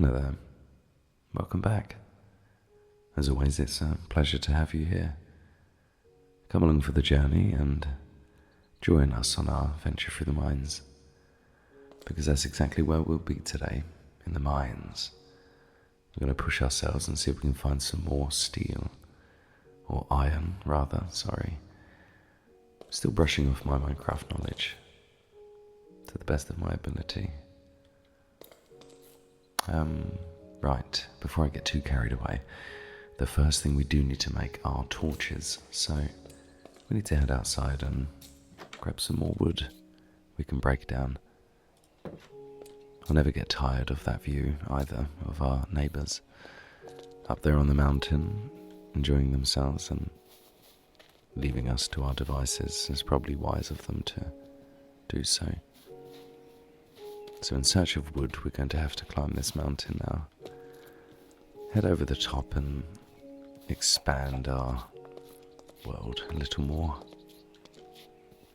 Hello there. Welcome back. As always, it's a pleasure to have you here. Come along for the journey and join us on our venture through the mines, because that's exactly where we'll be today, in the mines. We're going to push ourselves and see if we can find some more steel, or iron rather, sorry. Still brushing off my Minecraft knowledge to the best of my ability. Right, before I get too carried away, the first thing we do need to make are torches, so we need to head outside and grab some more wood we can break down. I'll never get tired of that view either, of our neighbours up there on the mountain, enjoying themselves and leaving us to our devices. It's probably wise of them to do so. So in search of wood, we're going to have to climb this mountain now. Head over the top and expand our world a little more.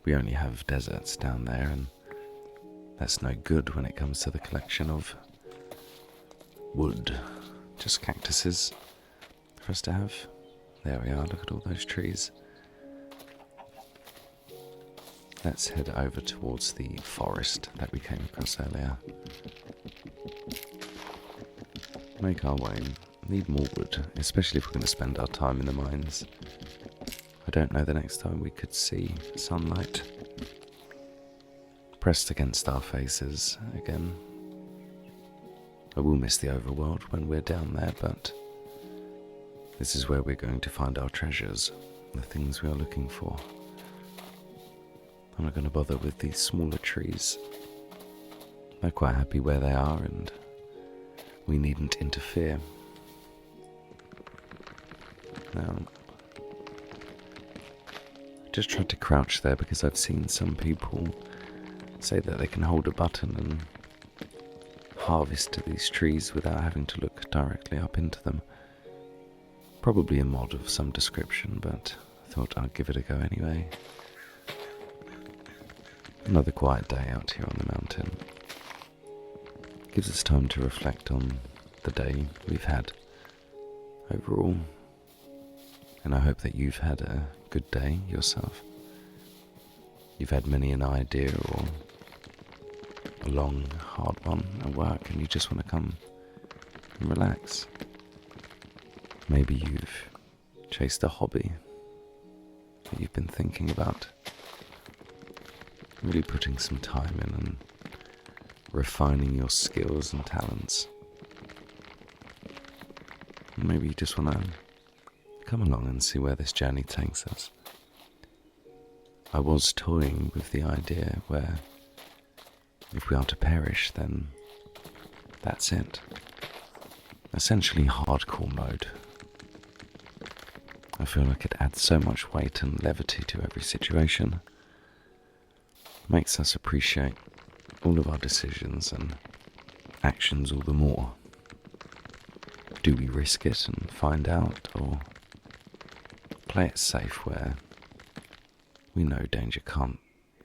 We only have deserts down there, and that's no good when it comes to the collection of wood. Just cactuses for us to have. There we are, look at all those trees. Let's head over towards the forest that we came across earlier. Make our way. Need more wood, especially if we're going to spend our time in the mines. I don't know the next time we could see sunlight pressed against our faces again. I will miss the overworld when we're down there, but this is where we're going to find our treasures, the things we are looking for. I'm not going to bother with these smaller trees. They're quite happy where they are and we needn't interfere. Now, I just tried to crouch there because I've seen some people say that they can hold a button and harvest these trees without having to look directly up into them. Probably a mod of some description, but I thought I'd give it a go anyway. Another quiet day out here on the mountain. Gives us time to reflect on the day we've had overall. And I hope that you've had a good day yourself. You've had many an idea or a long, hard one at work and you just want to come and relax. Maybe you've chased a hobby that you've been thinking about. Really putting some time in and refining your skills and talents. Maybe you just want to come along and see where this journey takes us. I was toying with the idea where if we are to perish, then that's it. Essentially hardcore mode. I feel like it adds so much weight and levity to every situation. Makes us appreciate all of our decisions and actions all the more. Do we risk it and find out, or play it safe where we know danger can't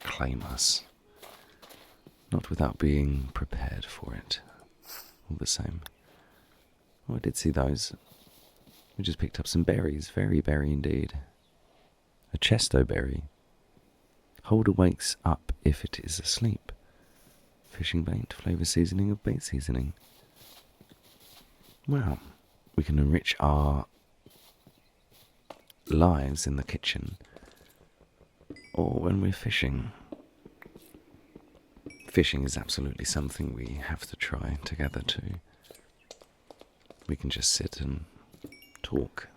claim us? Not without being prepared for it, all the same. Oh, I did see those. We just picked up some berries, very berry indeed. A chesto berry. Holder wakes up if it is asleep. Fishing bait, flavour seasoning of bait seasoning. Wow, we can enrich our lives in the kitchen or when we're fishing. Fishing is absolutely something we have to try together too. We can just sit and talk.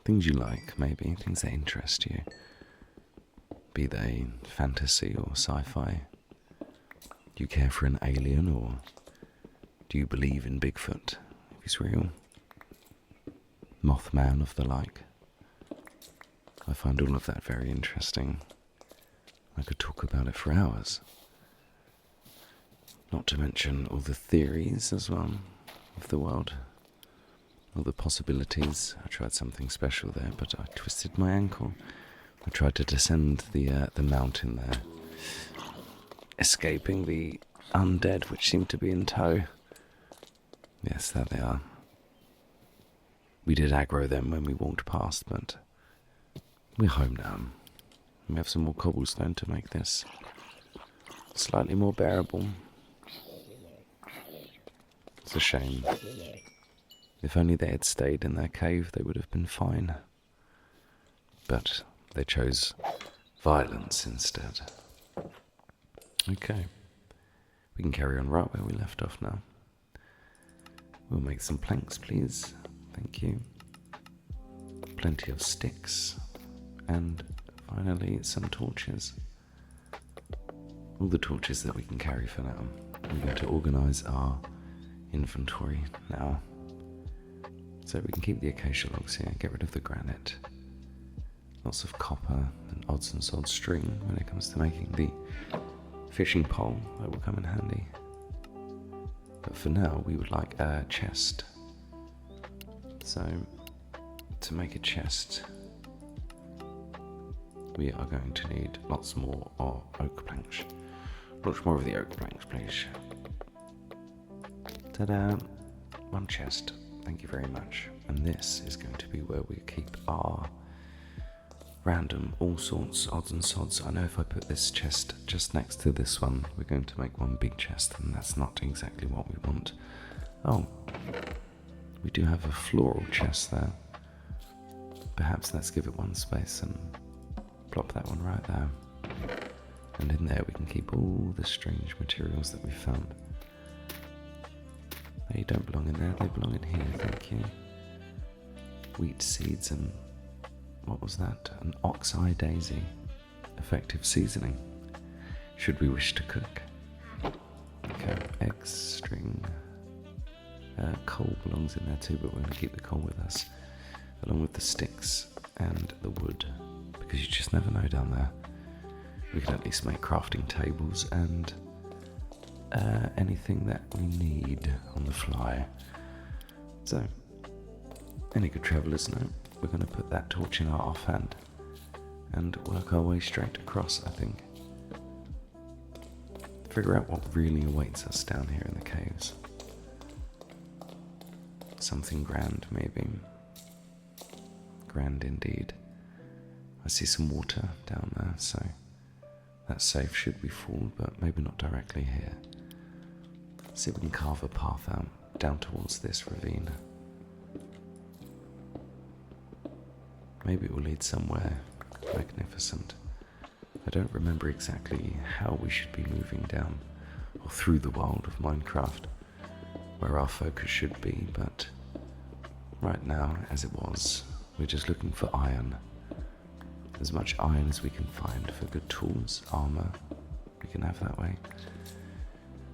Things you like, maybe, things that interest you. Be they fantasy or sci-fi. Do you care for an alien, or do you believe in Bigfoot, if he's real? Mothman of the like. I find all of that very interesting. I could talk about it for hours. Not to mention all the theories as well of the world. All the possibilities. I tried something special there, but I twisted my ankle. I tried to descend the mountain there, escaping the undead which seem to be in tow. Yes, there they are. We did aggro them when we walked past, but we're home now. We have some more cobblestone to make this slightly more bearable. It's a shame. If only they had stayed in their cave, they would have been fine. But they chose violence instead. Okay. We can carry on right where we left off now. We'll make some planks, please. Thank you. Plenty of sticks. And finally, some torches. All the torches that we can carry for now. I'm going to organise our inventory now. So we can keep the acacia logs here, get rid of the granite. Lots of copper and odds and sods string when it comes to making the fishing pole. That will come in handy. But for now, we would like a chest. So, to make a chest, we are going to need lots more of oak planks. Lots more of the oak planks, please. Ta-da! One chest. Thank you very much. And this is going to be where we keep our random, all sorts, odds and sods. I know if I put this chest just next to this one, we're going to make one big chest, and that's not exactly what we want. Oh, we do have a floral chest there. Perhaps let's give it one space and plop that one right there. And in there we can keep all the strange materials that we found. They don't belong in there, they belong in here, thank you. Wheat seeds and what was that? An ox-eye daisy. Effective seasoning. Should we wish to cook. Okay, eggs, string. Coal belongs in there too, but we're going to keep the coal with us. Along with the sticks and the wood. Because you just never know down there. We can at least make crafting tables and anything that we need on the fly. So, any good travellers know, we're going to put that torch in our offhand and work our way straight across, I think. Figure out what really awaits us down here in the caves. Something grand, maybe. Grand indeed. I see some water down there, so that safe should be full, but maybe not directly here. See if we can carve a path out down towards this ravine. Maybe it will lead somewhere magnificent. I don't remember exactly how we should be moving down or through the world of Minecraft, where our focus should be, but right now, as it was, we're just looking for iron. As much iron as we can find for good tools, armor, we can have that way.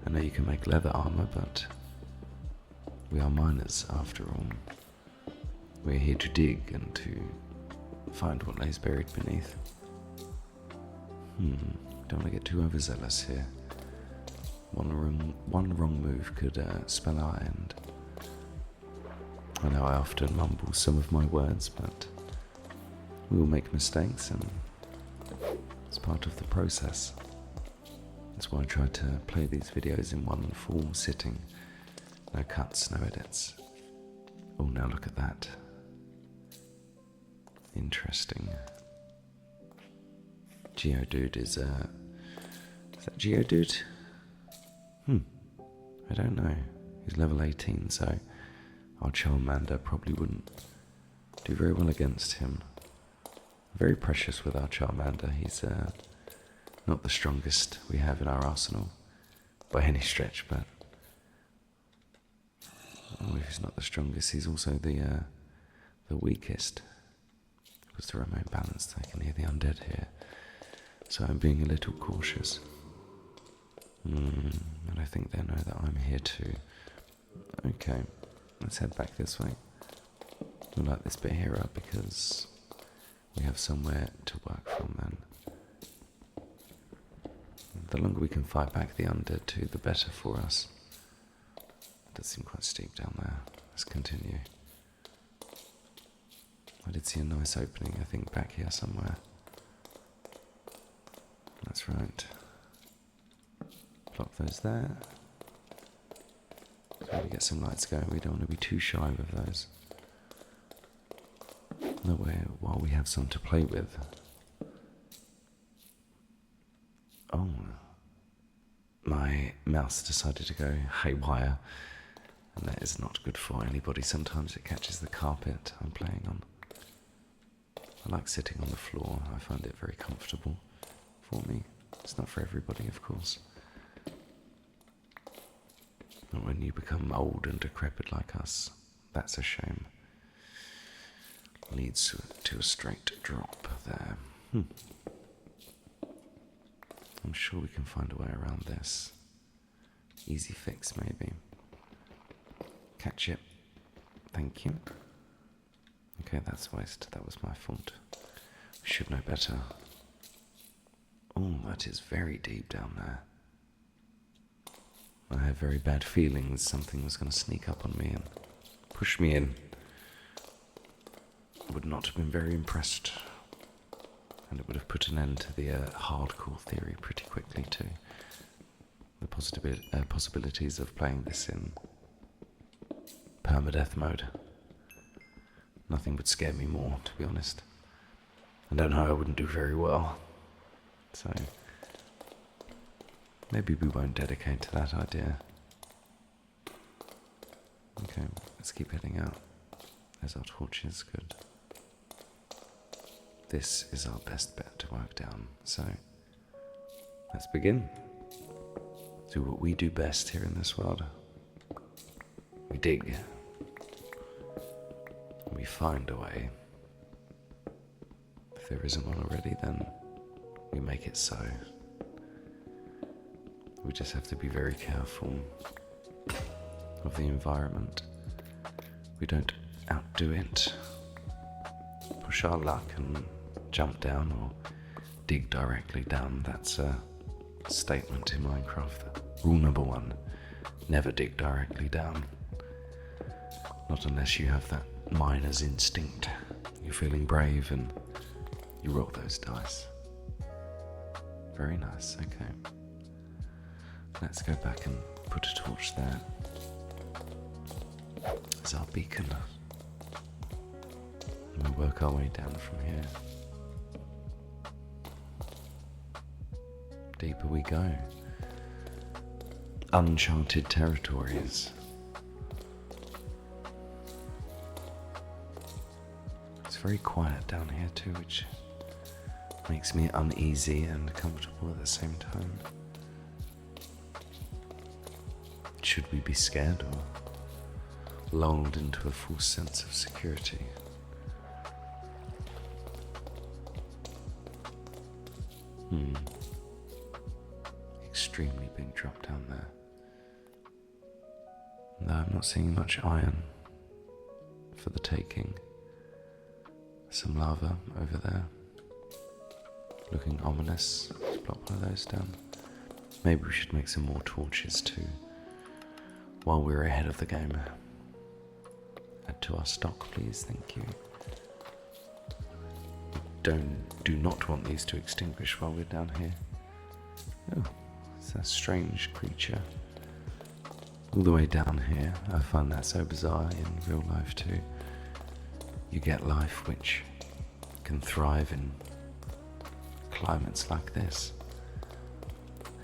I know you can make leather armor, but we are miners after all. We're here to dig and to find what lays buried beneath. Don't want to get too overzealous here. One wrong move could spell our end. I know I often mumble some of my words, but we will make mistakes, and it's part of the process. That's why I try to play these videos in one full sitting. No cuts, no edits. Oh, now look at that. Interesting. Geodude is that Geodude? I don't know. He's level 18, so our Charmander probably wouldn't do very well against him. Very precious with our Charmander. He's not the strongest we have in our arsenal by any stretch, but if he's not the strongest, he's also the weakest. Because there are no balance taken near the undead here, so I'm being a little cautious. And I think they know that I'm here too. Okay, let's head back this way. We'll light this bit here up because we have somewhere to work from then. The longer we can fight back the undead too, the better for us. It does seem quite steep down there. Let's continue. I did see a nice opening, I think, back here somewhere. That's right. block those there. So we get some lights going. We don't want to be too shy with those. That way, while we have some to play with. Oh, my mouse decided to go haywire, and that is not good for anybody. Sometimes it catches the carpet I'm playing on. I like sitting on the floor. I find it very comfortable for me. It's not for everybody, of course. And when you become old and decrepit like us, that's a shame. Leads to a straight drop there. I'm sure we can find a way around this. Easy fix, maybe. Catch it. Thank you. Okay, that's waste. That was my fault. We should know better. Oh, that is very deep down there. I have very bad feelings something was going to sneak up on me and push me in. I would not have been very impressed. And it would have put an end to the hardcore theory pretty quickly too. The possibilities of playing this in permadeath mode. Nothing would scare me more, to be honest. I don't know, I wouldn't do very well. So, maybe we won't dedicate to that idea. Okay, let's keep heading out. There's our torches, good. This is our best bet to work down, so let's begin. Do what we do best here in this world. We dig. We find a way. If there isn't one already, then we make it so. We just have to be very careful of the environment. We don't outdo it. Push our luck and jump down or dig directly down. That's a statement in Minecraft. Rule number 1, never dig directly down. Not unless you have that miner's instinct. You're feeling brave and you roll those dice. Very nice, okay. Let's go back and put a torch there. As our beacon. And we'll work our way down from here. Deeper we go. Uncharted territories. It's very quiet down here too, which makes me uneasy and comfortable at the same time. Should we be scared or lulled into a false sense of security? Extremely big drop down there. No, I'm not seeing much iron for the taking. Some lava over there. Looking ominous. Let's block one of those down. Maybe we should make some more torches too, while we're ahead of the game. Add to our stock, please, thank you. Do not want these to extinguish while we're down here. Oh, it's a strange creature. All the way down here. I find that so bizarre in real life too. You get life which can thrive in climates like this.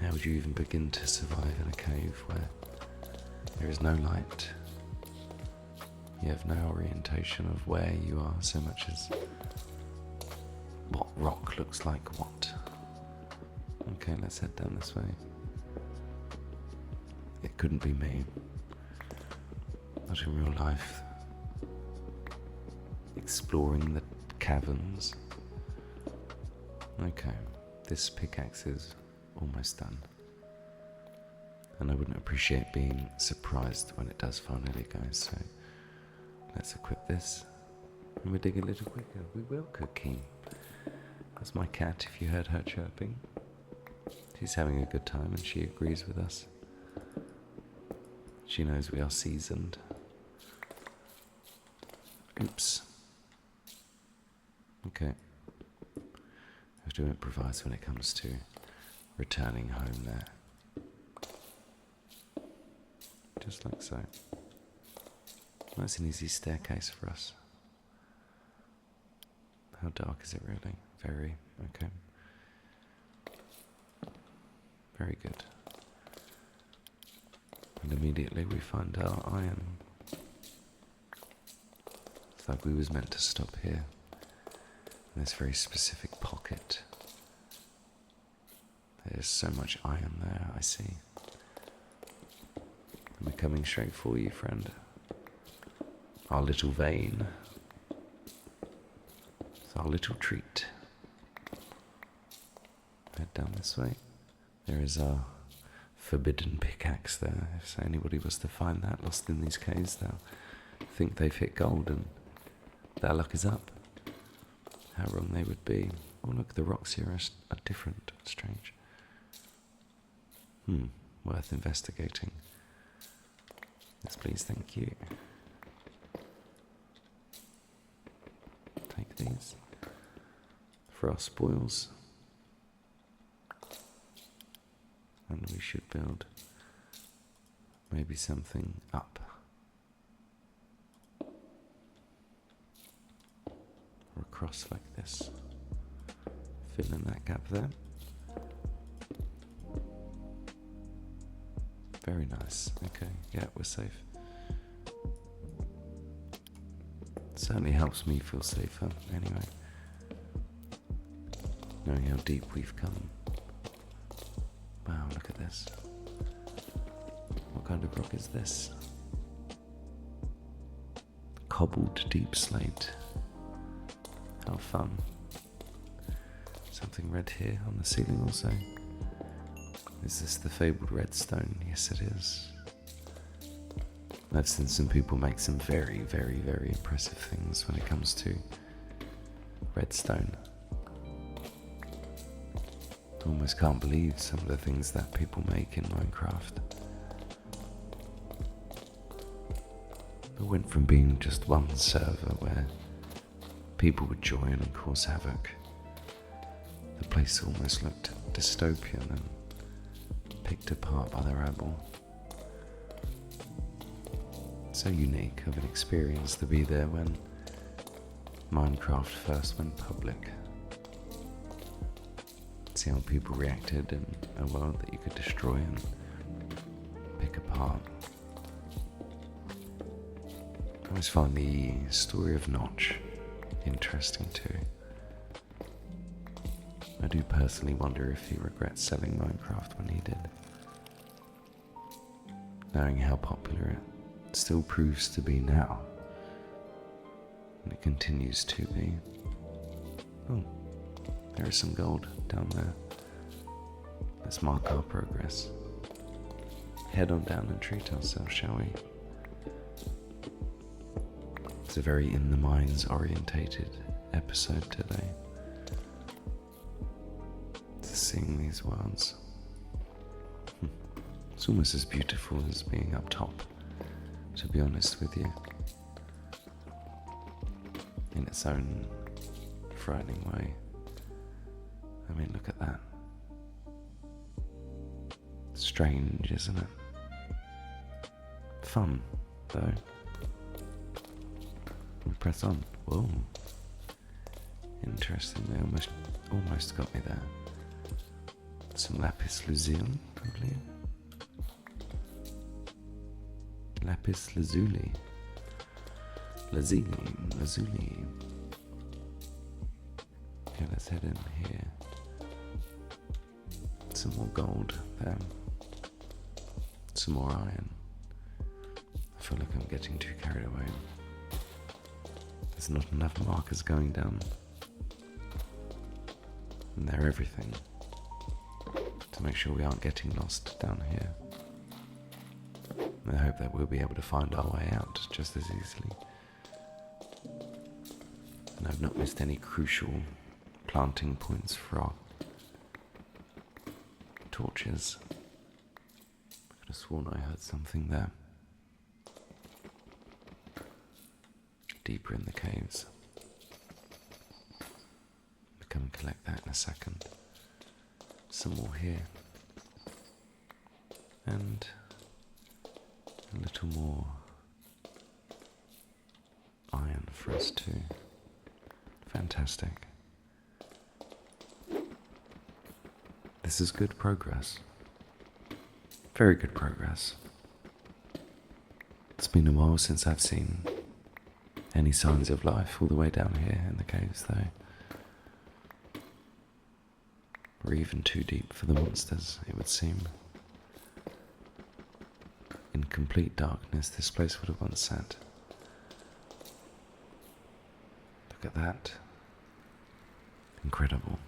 How would you even begin to survive in a cave where there is no light? You have no orientation of where you are so much as what rock looks like what. Okay, let's head down this way. It couldn't be me. Not in real life. Exploring the caverns. Okay, this pickaxe is almost done. And I wouldn't appreciate being surprised when it does finally go, so let's equip this. And we dig a little quicker. We will, Cookie. That's my cat, if you heard her chirping. She's having a good time and she agrees with us. She knows we are seasoned. Oops. Okay. I have to improvise when it comes to returning home there. just like so. That's an easy staircase for us. How dark is it really? Very, okay. Very good. And immediately we find our iron. It's like we was meant to stop here. In this very specific pocket. There's so much iron there, I see. And we're coming straight for you, friend. Our little vein. It's our little treat. Head down this way. There is our forbidden pickaxe there. If anybody was to find that lost in these caves, they'll think they've hit gold and their luck is up. How wrong they would be. Oh look, the rocks here are different. Strange. Worth investigating. Yes, please, thank you. Take these for our spoils. And we should build maybe something up. Or across like this. Fill in that gap there. Very nice. Okay, yeah, we're safe. Certainly helps me feel safer, anyway. Knowing how deep we've come. Wow, look at this. What kind of rock is this? Cobbled deep slate. How fun. Something red here on the ceiling also. Is this the fabled redstone? Yes, it is. I've seen some people make some very, very, very impressive things when it comes to redstone. I almost can't believe some of the things that people make in Minecraft. It went from being just one server where people would join and cause havoc. The place almost looked dystopian and picked apart by the rabble. So unique of an experience to be there when Minecraft first went public. See how people reacted in a world that you could destroy and pick apart. I always find the story of Notch interesting too. I do personally wonder if he regrets selling Minecraft when he did. Knowing how popular it still proves to be now. And it continues to be. Oh, there is some gold down there. Let's mark our progress. Head on down and treat ourselves, shall we? It's a very in the mines orientated episode today. Seeing these worlds. It's almost as beautiful as being up top, to be honest with you. In its own frightening way. I mean, look at that. Strange, isn't it? Fun, though. We press on. Whoa. Interesting, they almost got me there. Some lapis lazuli, probably. Lapis lazuli. Lazuli. Okay, let's head in here. Some more gold there. Some more iron. I feel like I'm getting too carried away. There's not enough markers going down. And they're everything. To make sure we aren't getting lost down here. I hope that we'll be able to find our way out just as easily. And I've not missed any crucial planting points for our torches. I could have sworn I heard something there. Deeper in the caves. I'll come and collect that in a second. Some more here. And A little more iron for us too. Fantastic. This is good progress. Very good progress. It's been a while since I've seen any signs of life all the way down here in the caves, though. We're even too deep for the monsters, it would seem. In complete darkness, this place would have once sat. Look at that. Incredible.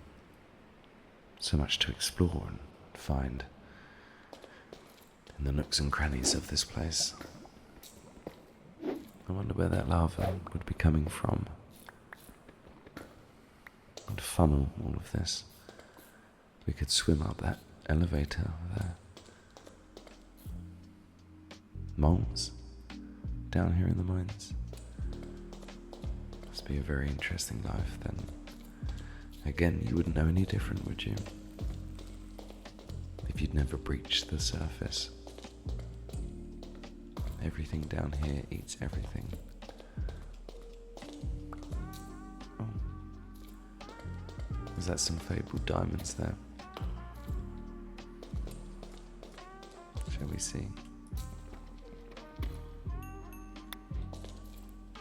So much to explore and find in the nooks and crannies of this place. I wonder where that lava would be coming from. What funnel all of this? We could swim up that elevator there. Moles down here in the mines. Must be a very interesting life then. Again, you wouldn't know any different, would you? If you'd never breached the surface. Everything down here eats everything. Oh. Is that some fabled diamonds there? Shall we see?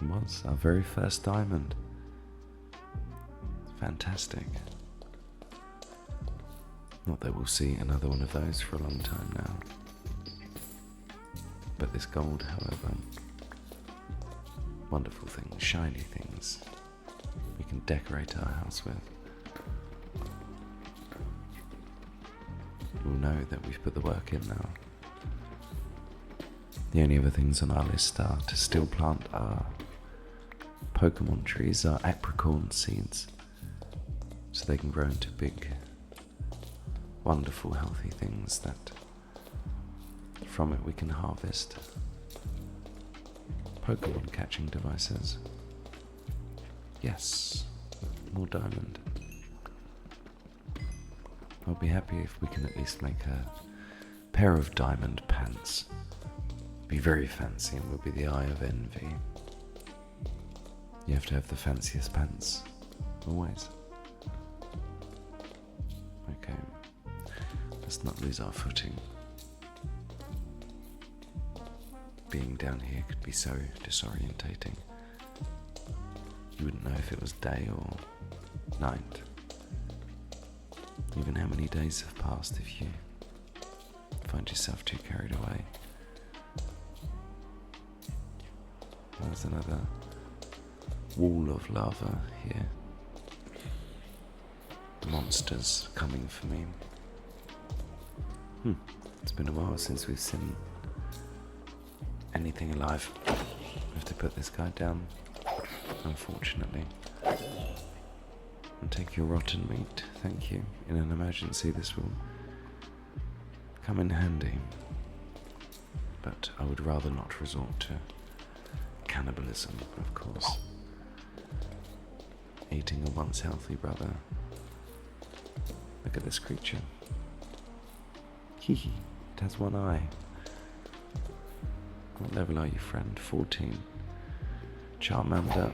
It was our very first diamond. Fantastic. Not that we'll see another one of those for a long time now. But this gold, however, wonderful things, shiny things, we can decorate our house with. We'll know that we've put the work in now. The only other things on our list are to still plant our Pokemon trees, our apricorn seeds, so they can grow into big, wonderful, healthy things that from it we can harvest Pokemon catching devices. Yes, more diamond. I'll be happy if we can at least make a pair of diamond pants. Be very fancy and will be the eye of envy. You have to have the fanciest pants, always. Okay, let's not lose our footing. Being down here could be so disorientating. You wouldn't know if it was day or night. Even how many days have passed if you find yourself too carried away. There's another wall of lava here. Monsters coming for me. It's been a while since we've seen anything alive. I have to put this guy down, unfortunately. And take your rotten meat, thank you. In an emergency this will come in handy. But I would rather not resort to cannibalism, of course. Eating a once healthy brother. Look at this creature. Hee, it has one eye. What level are you, friend? 14. Charmander.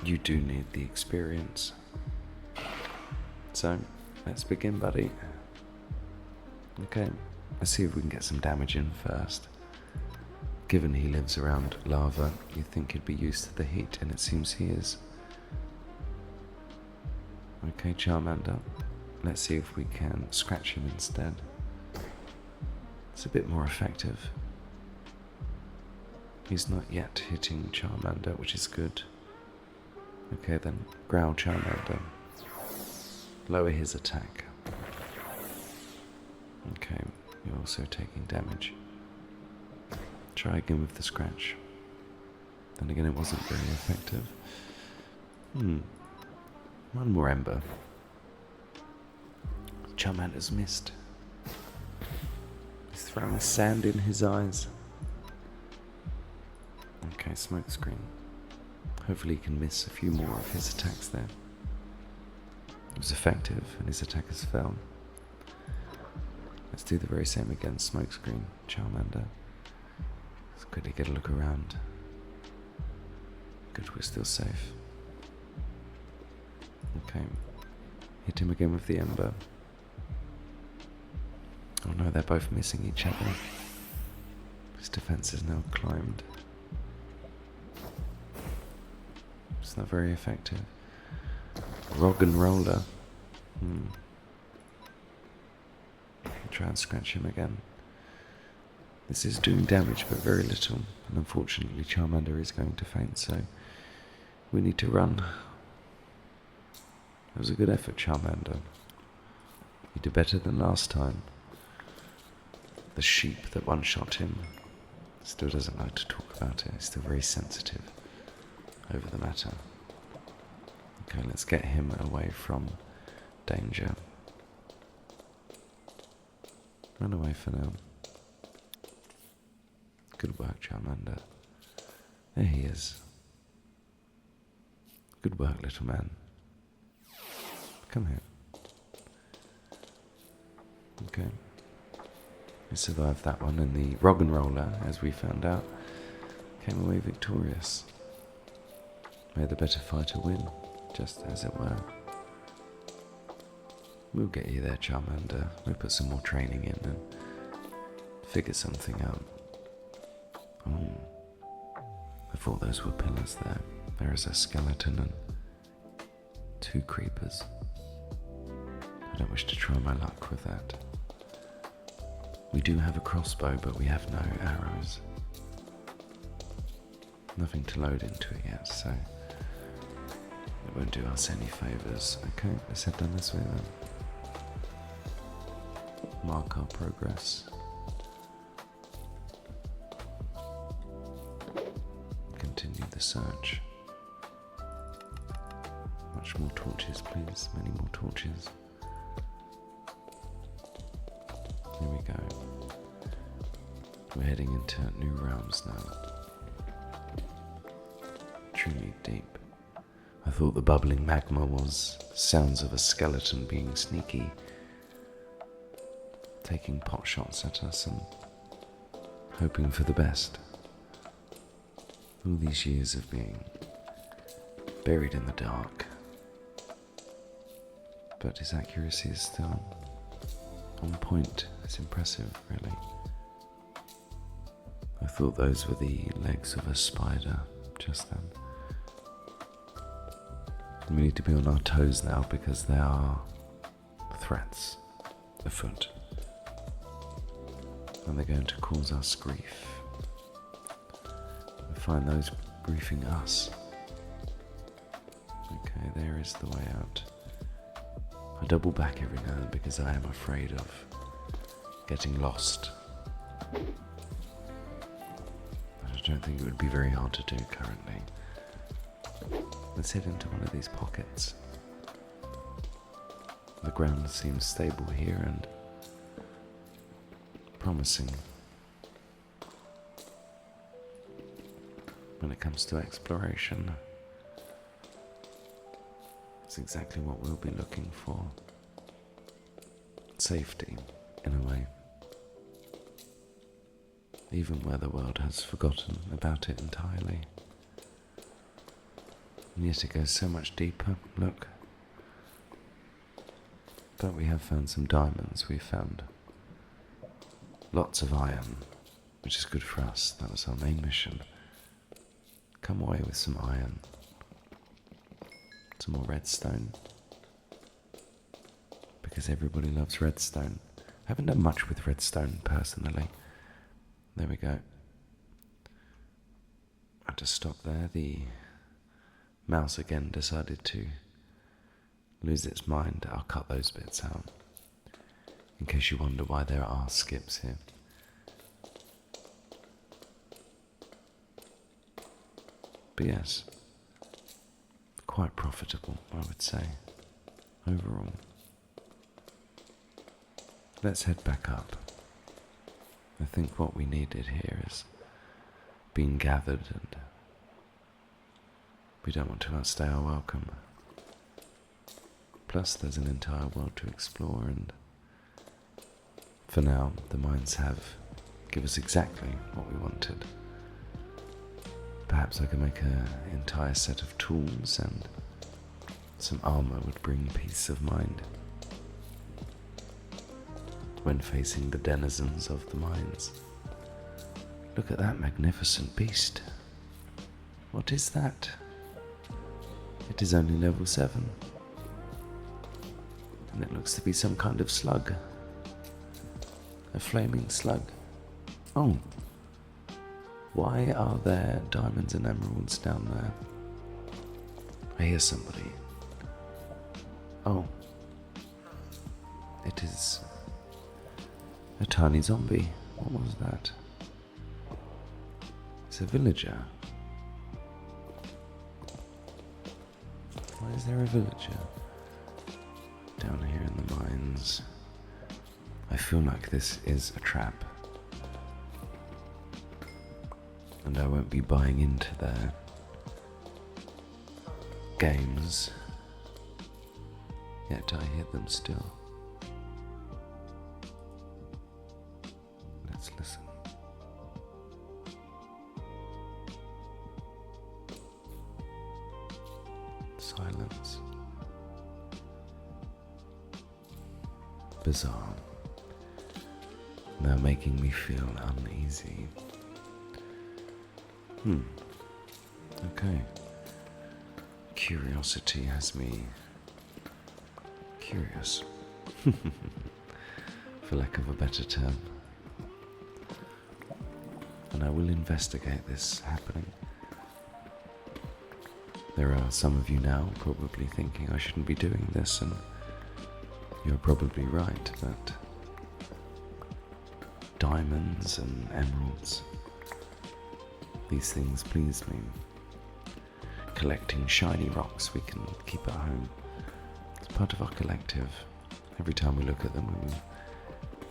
You do need the experience. So, let's begin, buddy. Okay, let's see if we can get some damage in first. Given he lives around lava, you'd think he'd be used to the heat, and it seems he is. Okay, Charmander. Let's see if we can scratch him instead. It's a bit more effective. He's not yet hitting Charmander, which is good. Okay then, growl Charmander. Lower his attack. Okay, you're also taking damage. Try again with the scratch. Then again, it wasn't very effective. One more ember. Charmander's missed. He's throwing sand in his eyes. Okay, smoke screen. Hopefully he can miss a few more of his attacks there. It was effective and his attackers fell. Let's do the very same again. Smokescreen, Charmander. Let's quickly get a look around. Good, we're still safe. Okay. Hit him again with the ember. Oh no, they're both missing each other. His defense is now climbed. It's not very effective. Rog and roller. Try and scratch him again. This is doing damage, but very little. And unfortunately, Charmander is going to faint, so we need to run. It was a good effort, Charmander. You did better than last time. The sheep that one-shot him still doesn't like to talk about it. He's still very sensitive over the matter. Okay, let's get him away from danger. Run away for now. Good work, Charmander. There he is. Good work, little man. Come here. Okay. We survived that one, and the Rog and Roller, as we found out, came away victorious. May the better fighter win, just as it were. We'll get you there, Charmander. We'll put some more training in and figure something out. Oh, I thought those were pillars there. There is a skeleton and 2 creepers. I don't wish to try my luck with that. We do have a crossbow, but we have no arrows. Nothing to load into it yet, so it won't do us any favours. Okay, let's head down this way then. Mark our progress. Continue the search. Much more torches, please. Many more torches. Here we go. We're heading into new realms now. Truly deep. I thought the bubbling magma was sounds of a skeleton being sneaky, taking pot shots at us and hoping for the best. All these years of being buried in the dark. But his accuracy is still on point. It's impressive, really. I thought those were the legs of a spider just then. We need to be on our toes now because there are threats afoot. And they're going to cause us grief. We find those griefing us. Okay, there is the way out. I double back every now and then because I am afraid of getting lost. I don't think it would be very hard to do currently. Let's head into one of these pockets. The ground seems stable here and promising. When it comes to exploration, it's exactly what we'll be looking for. Safety, in a way. Even where the world has forgotten about it entirely. And yet it goes so much deeper, look. But we have found some diamonds, we've found lots of iron, which is good for us. That was our main mission. Come away with some iron. Some more redstone. Because everybody loves redstone. I haven't done much with redstone personally. There we go. I had to stop there. The mouse again decided to lose its mind. I'll cut those bits out. In case you wonder why there are skips here. But yes, quite profitable, I would say, overall. Let's head back up. I think what we needed here is being gathered, and we don't want to outstay our welcome. Plus there's an entire world to explore, and For now, the mines have given us exactly what we wanted. Perhaps I could make an entire set of tools, and some armor would bring peace of mind when facing the denizens of the mines. Look at that magnificent beast. What is that? It is only level 7. And it looks to be some kind of slug. A flaming slug. Oh. Why are there diamonds and emeralds down there? I hear somebody. Oh. It is a tiny zombie. What was that? It's a villager. Why is there a villager down here in the mines? I feel like this is a trap, and I won't be buying into their games, yet I hear them still. Let's listen. Silence. Bizarre. They're making me feel uneasy. Okay. Curiosity has me curious, for lack of a better term. And I will investigate this happening. There are some of you now probably thinking I shouldn't be doing this, and you're probably right, but diamonds and emeralds, these things please me. Collecting shiny rocks we can keep at home. It's part of our collective. Every time we look at them, we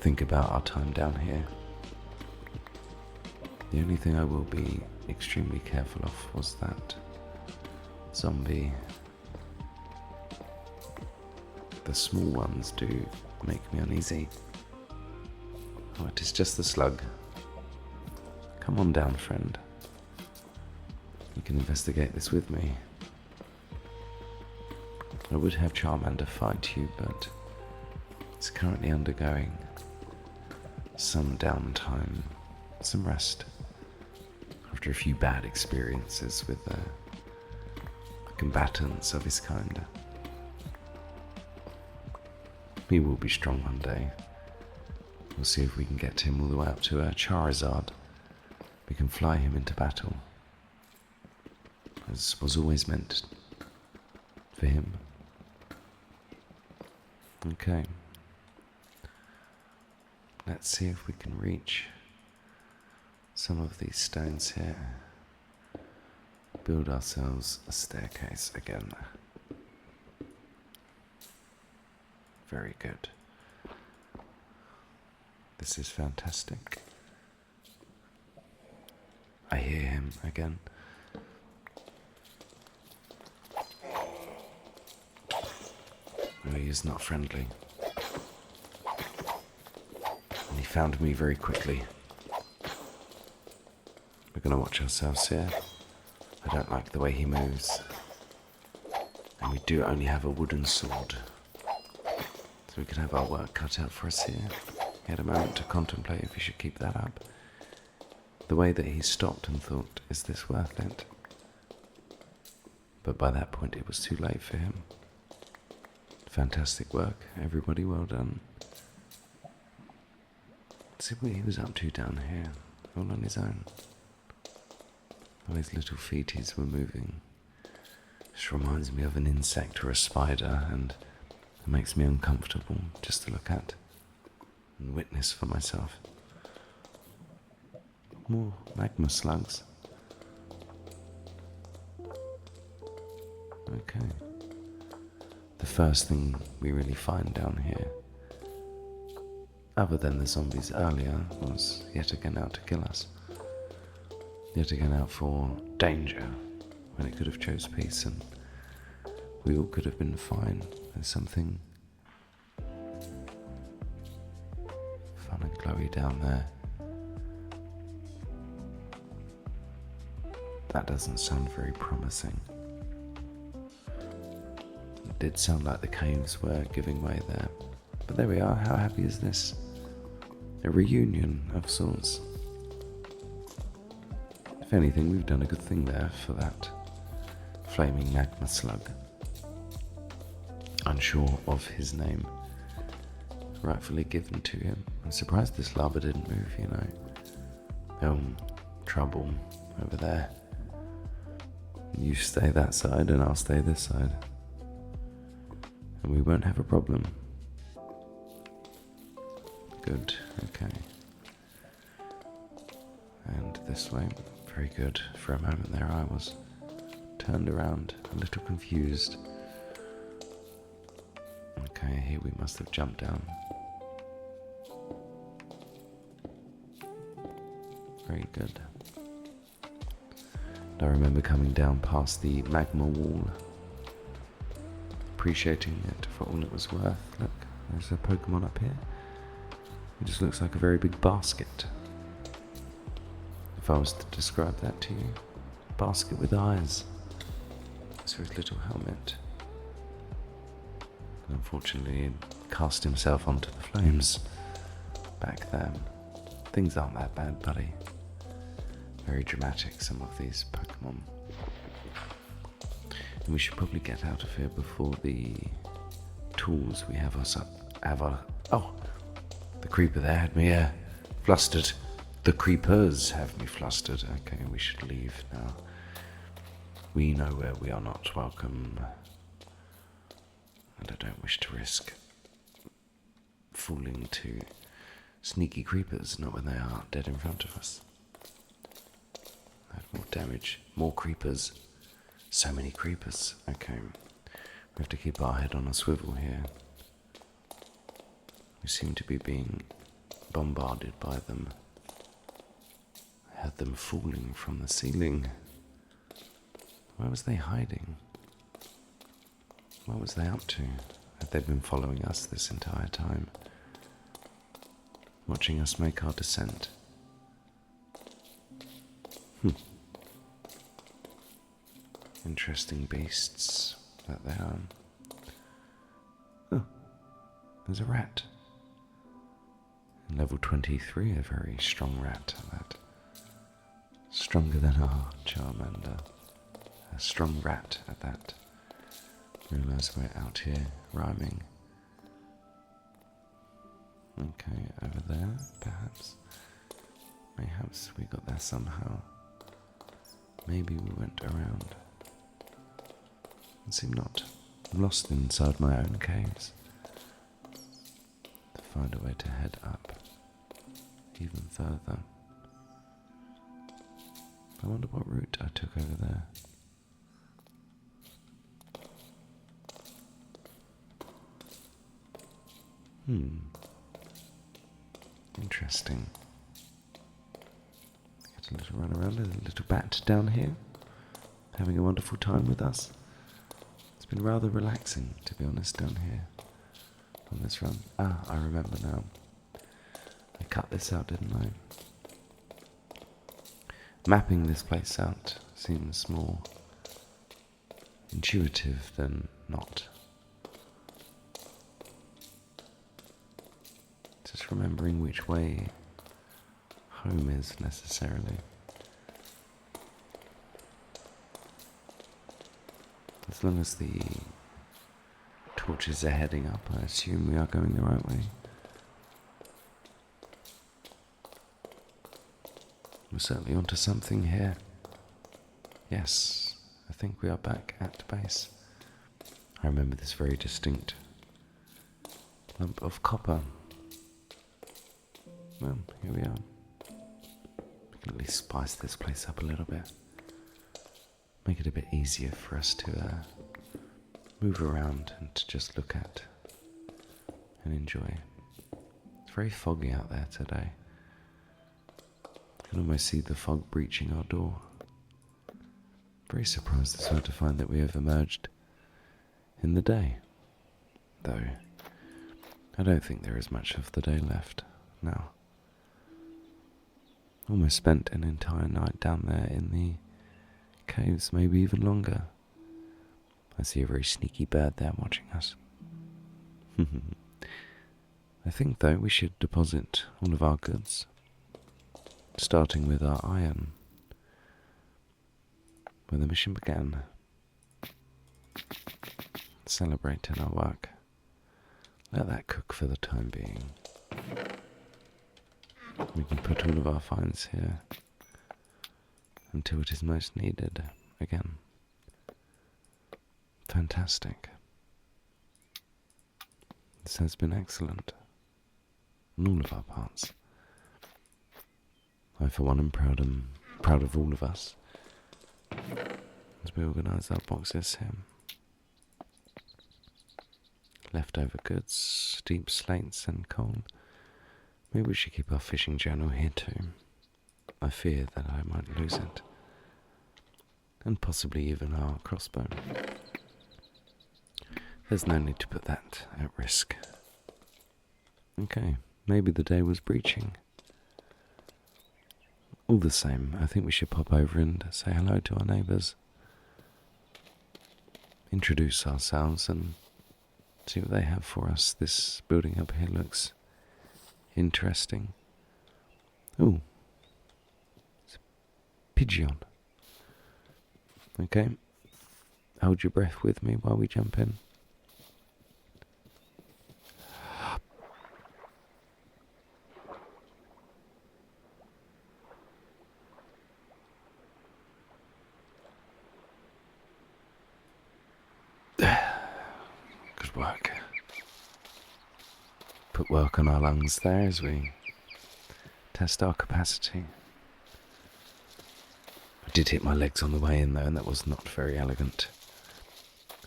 think about our time down here. The only thing I will be extremely careful of was that zombie. The small ones do make me uneasy. Oh, it is just the slug. Come on down, friend. You can investigate this with me. I would have Charmander fight you, but it's currently undergoing some downtime, some rest, after a few bad experiences with the combatants of his kind. He will be strong one day. We'll see if we can get him all the way up to a Charizard. We can fly him into battle, as was always meant for him. Okay. Let's see if we can reach some of these stones here. Build ourselves a staircase again. Very good. This is fantastic. I hear him again. No, he is not friendly. And he found me very quickly. We're going to watch ourselves here. I don't like the way he moves. And we do only have a wooden sword, so we can have our work cut out for us here. He had a moment to contemplate if he should keep that up. The way that he stopped and thought, is this worth it? But by that point it was too late for him. Fantastic work, everybody, well done. Let's see what he was up to down here, all on his own. All his little feeties were moving. This reminds me of an insect or a spider, and it makes me uncomfortable just to look at and witness for myself. More magma slugs. Okay. The first thing we really find down here, other than the zombies earlier, was yet again out to kill us. Yet again out for danger, when it could have chose peace, and we all could have been fine. There's something fun Chloe down there. That doesn't sound very promising. It did sound like the caves were giving way there. But there we are. How happy is this? A reunion of sorts. If anything, we've done a good thing there for that flaming magma slug. Unsure of his name, rightfully given to him. I'm surprised this lava didn't move, you know. Trouble over there. You stay that side and I'll stay this side. And we won't have a problem. Good, okay. And this way, very good. For a moment there I was turned around, a little confused. Okay, here we must have jumped down. Very good. I remember coming down past the magma wall, appreciating it for all it was worth. Look, there's a Pokemon up here. It just looks like a very big basket. If I was to describe that to you, basket with eyes. That's his little helmet. Unfortunately, he cast himself onto the flames back then. Things aren't that bad, buddy. Very dramatic, some of these Pokemon. And we should probably get out of here before the tools we have us up. Oh, the creeper there had me flustered. The creepers have me flustered. Okay, we should leave now. We know where we are not welcome. And I don't wish to risk falling to sneaky creepers, not when they are dead in front of us. More damage, more creepers. So many creepers. Okay, we have to keep our head on a swivel here. We seem to be being bombarded by them. I heard them falling from the ceiling. Where was they hiding? What was they up to? Had they been following us this entire time? Watching us make our descent? Interesting beasts that they are. Oh, there's a rat. Level 23, a very strong rat at that. Stronger than our Charmander. A strong rat at that. Realise we're out here rhyming. Okay, over there, perhaps. Mayhaps we got there somehow. Maybe we went around. I seem not lost inside my own caves. To find a way to head up even further. I wonder what route I took over there. Interesting. Get a little run around, a little bat down here, having a wonderful time with us. It's been rather relaxing, to be honest, down here on this run. Ah, I remember now. I cut this out, didn't I? Mapping this place out seems more intuitive than not. Just remembering which way home is necessarily. As long as the torches are heading up, I assume we are going the right way. We're certainly onto something here. Yes, I think we are back at base. I remember this very distinct lump of copper. Well, here we are. We can at least spice this place up a little bit. Make it a bit easier for us to move around and to just look at and enjoy. It's very foggy out there today. I can almost see the fog breaching our door. Very surprised as well to find that we have emerged in the day. Though, I don't think there is much of the day left now. Almost spent an entire night down there in the caves, maybe even longer. I see a very sneaky bird there watching us. I think, though, we should deposit all of our goods, starting with our iron, where the mission began. Celebrating our work. Let that cook for the time being. We can put all of our finds here until it is most needed again. Fantastic. This has been excellent on all of our parts. I, for one, am proud of all of us as we organise our boxes here. Leftover goods, steep slates and coal. Maybe we should keep our fishing journal here too. I fear that I might lose it. And possibly even our crossbow. There's no need to put that at risk. Okay, maybe the day was breaching. All the same, I think we should pop over and say hello to our neighbours. Introduce ourselves and see what they have for us. This building up here looks interesting. Oh, it's a pigeon. Okay, hold your breath with me while we jump in. Good work. Put work on our lungs there as we test our capacity. I did hit my legs on the way in though, and that was not very elegant.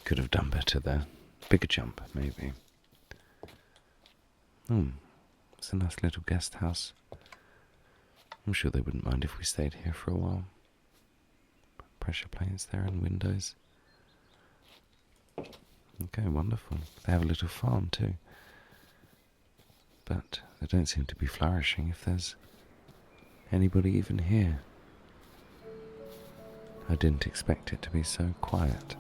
Could have done better there. Bigger jump, maybe. It's a nice little guest house. I'm sure they wouldn't mind if we stayed here for a while. Pressure plates there and windows. Okay, wonderful. They have a little farm too. But they don't seem to be flourishing if there's anybody even here. I didn't expect it to be so quiet.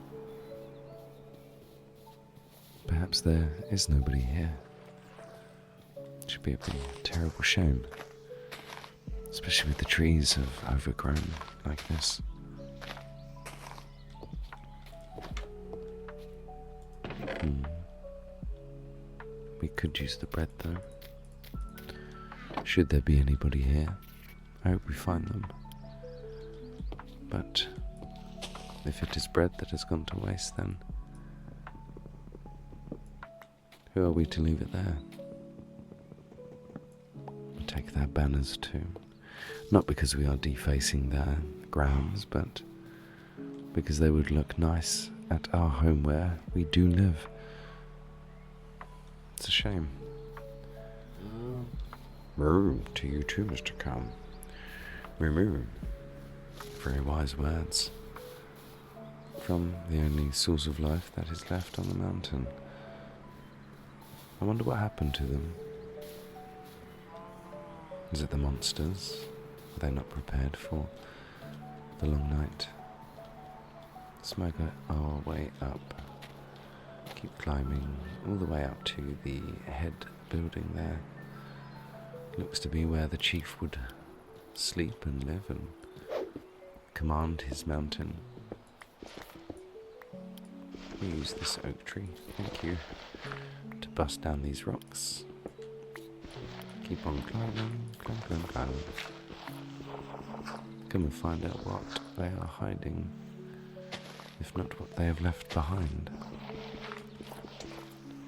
Perhaps there is nobody here. It should be a pretty terrible shame. Especially with the trees have overgrown like this. We could use the bread though. Should there be anybody here, I hope we find them. But if it is bread that has gone to waste, then who are we to leave it there? We'll take their banners too. Not because we are defacing their grounds, but because they would look nice at our home where we do live. It's a shame. Moo to you too, Mr. Calm. Moo. Very wise words from the only source of life that is left on the mountain. I wonder what happened to them. Is it the monsters? Are they not prepared for the long night? Let's make our way up. Keep climbing all the way up to the head building there. Looks to be where the chief would sleep and live and command his mountain. We use this oak tree, thank you, to bust down these rocks. Keep on climbing, climb. Come and find out what they are hiding, if not what they have left behind.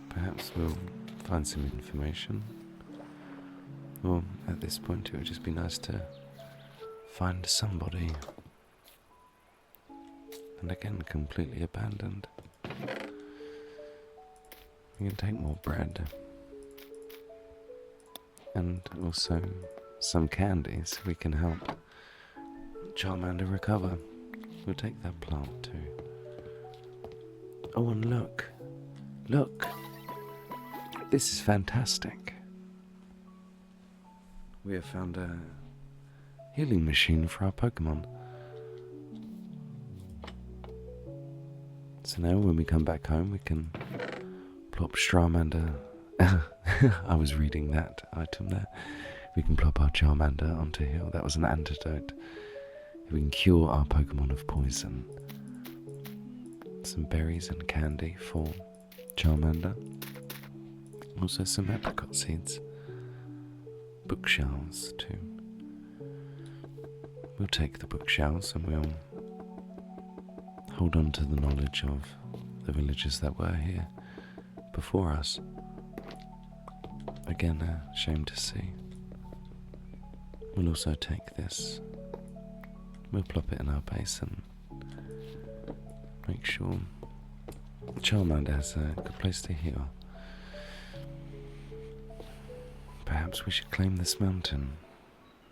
Perhaps we'll find some information. Or at this point it would just be nice to find somebody. And again, completely abandoned. We can take more bread. And also some candy so we can help Charmander recover. We'll take that plant too. Oh, and look. Look. This is fantastic. We have found a healing machine for our Pokemon. So now when we come back home, we can plop Charmander. I was reading that item there. We can plop our Charmander onto heal. That was an antidote. We can cure our Pokemon of poison. Some berries and candy for Charmander. Also some apricot seeds. Bookshells too. We'll take the bookshells and we'll hold on to the knowledge of the villagers that were here before us. Again, a shame to see. We'll also take this. We'll plop it in our base and make sure Charmander has a good place to heal. Perhaps we should claim this mountain.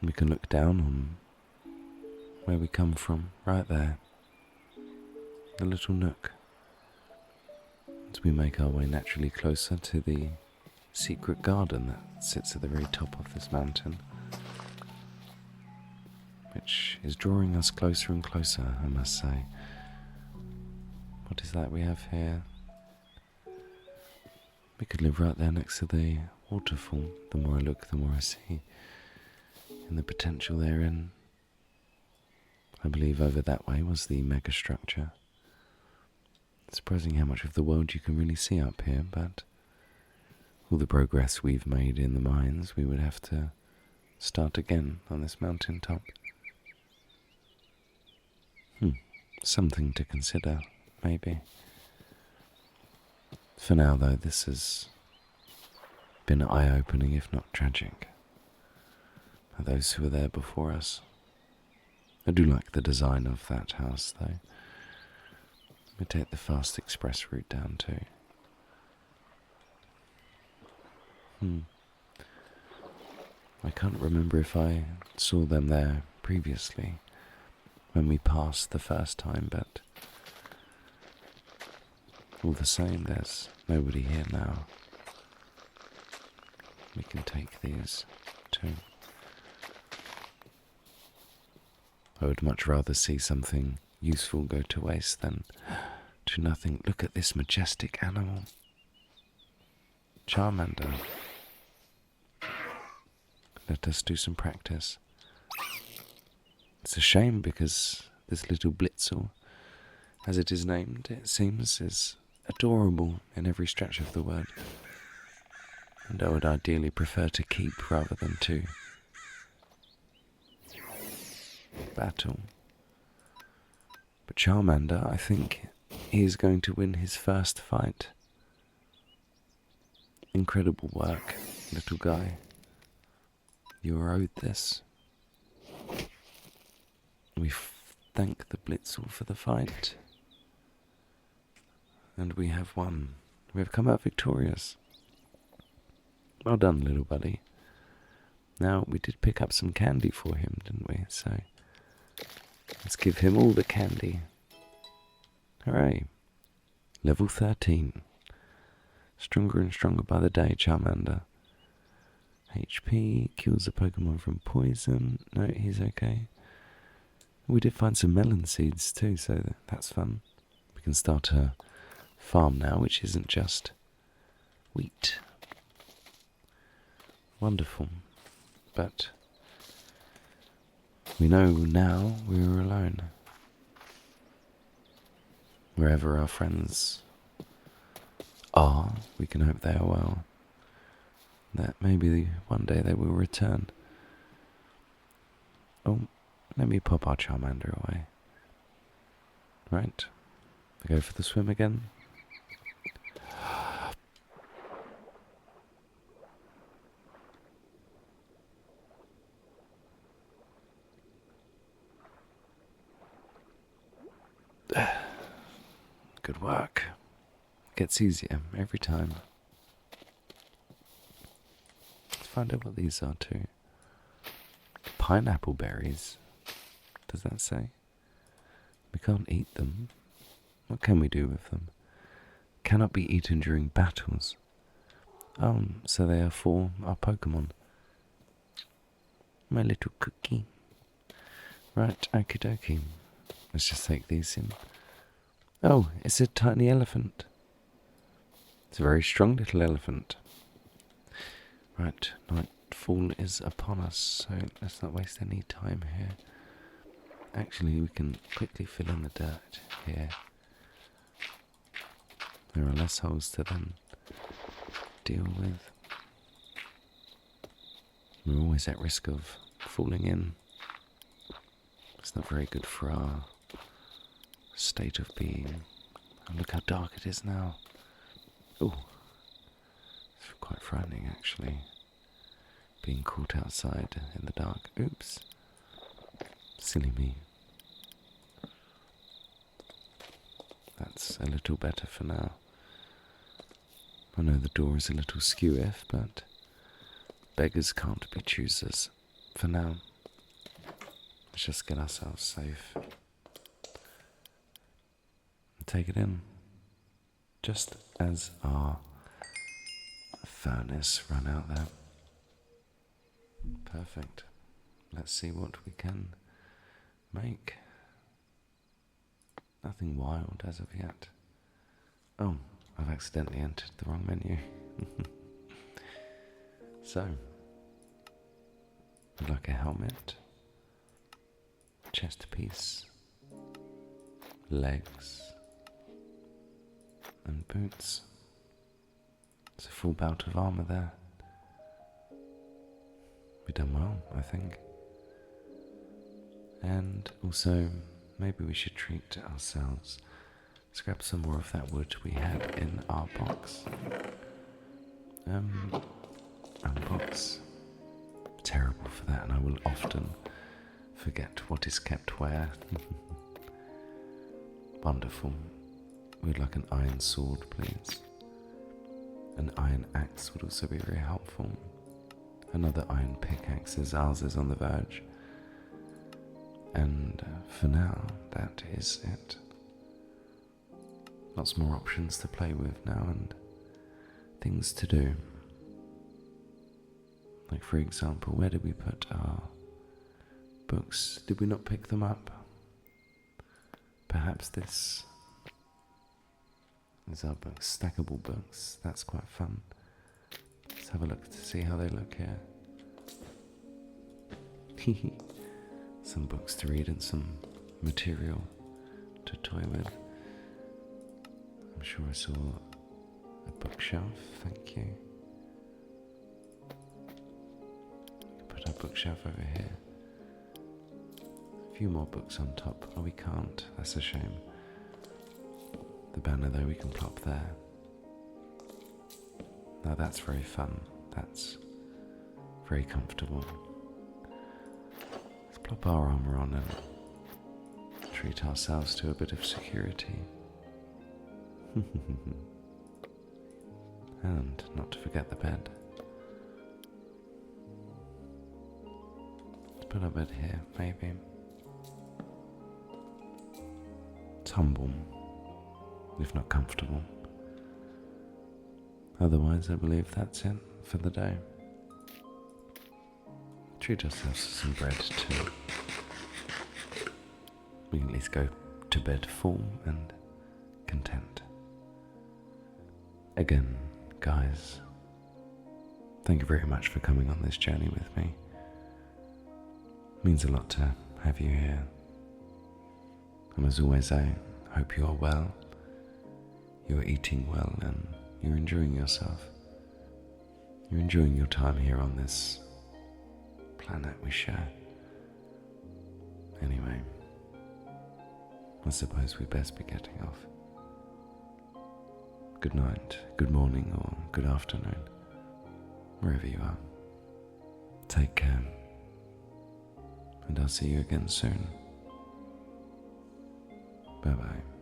We can look down on where we come from, right there. The little nook. As we make our way naturally closer to the secret garden that sits at the very top of this mountain, which is drawing us closer and closer, I must say. What is that we have here? We could live right there next to the waterfall. The more I look, the more I see. And the potential therein. I believe over that way was the mega structure. It's surprising how much of the world you can really see up here, but all the progress we've made in the mines, we would have to start again on this mountain top. Something to consider, maybe. For now, though, this has been eye-opening, if not tragic, for those who were there before us. I do like the design of that house, though. We take the fast express route down too. I can't remember if I saw them there previously when we passed the first time, but all the same, there's nobody here now. We can take these too. I would much rather see something useful go to waste than to nothing. Look at this majestic animal. Charmander. Let us do some practice. It's a shame because this little Blitzel, as it is named, it seems, is adorable in every stretch of the word. And I would ideally prefer to keep rather than to battle. But Charmander, I think he is going to win his first fight. Incredible work, little guy. You are owed this. We thank the Blitzel for the fight. And we have won. We have come out victorious. Well done, little buddy. Now, we did pick up some candy for him, didn't we? So, let's give him all the candy. Hooray. Level 13. Stronger and stronger by the day, Charmander. HP, kills a Pokemon from poison. No, he's okay. We did find some melon seeds too, so that's fun. We can start a farm now, which isn't just wheat. Wonderful. But we know now we're alone. Wherever our friends are, we can hope they are well. That maybe one day they will return. Oh, let me pop our Charmander away. Right, we go for the swim again. Good work. Gets easier every time. Let's find out what these are too. Pineapple berries. Does that say? We can't eat them. What can we do with them? Cannot be eaten during battles. Oh, so they are for our Pokemon. My little cookie. Right, okie dokie. Let's just take these in. Oh, it's a tiny elephant. It's a very strong little elephant. Right, nightfall is upon us, so let's not waste any time here. Actually, we can quickly fill in the dirt here. There are less holes to then deal with. We're always at risk of falling in. It's not very good for our state of being. And look how dark it is now. Oh, it's quite frightening actually. Being caught outside in the dark. Oops. Silly me. That's a little better for now. I know the door is a little skew-if, but beggars can't be choosers for now. Let's just get ourselves safe. And take it in. Just as our furnace ran out there. Perfect. Let's see what we can make. Nothing wild as of yet. Oh, I've accidentally entered the wrong menu. So, we'd like a helmet, chest piece, legs, and boots. It's a full bout of armour there. We've done well, I think. And also, maybe we should treat ourselves. Let's grab some more of that wood we had in our box. Box. Terrible for that, and I will often forget what is kept where. Wonderful. We'd like an iron sword, please. An iron axe would also be very helpful. Another iron pickaxe, as ours is on the verge. And for now, that is it. Lots more options to play with now and things to do. Like for example, where did we put our books? Did we not pick them up? Perhaps this is our books, stackable books. That's quite fun. Let's have a look to see how they look here. Some books to read and some material to toy with. I'm sure I saw a bookshelf, thank you. Put our bookshelf over here. A few more books on top. Oh, we can't, that's a shame. The banner though we can plop there. Now that's very fun, that's very comfortable. Let's plop our armour on and treat ourselves to a bit of security. And not to forget the bed. Let's put our bed here, maybe. It's humble, if not comfortable. Otherwise, I believe that's it for the day. Treat ourselves to some bread too. We can at least go to bed full and content. Again, guys, thank you very much for coming on this journey with me. It means a lot to have you here. And as always, I hope you are well, you are eating well, and you're enjoying yourself. You're enjoying your time here on this planet we share. Anyway, I suppose we best be getting off. Good night, good morning, or good afternoon, wherever you are. Take care, and I'll see you again soon. Bye bye.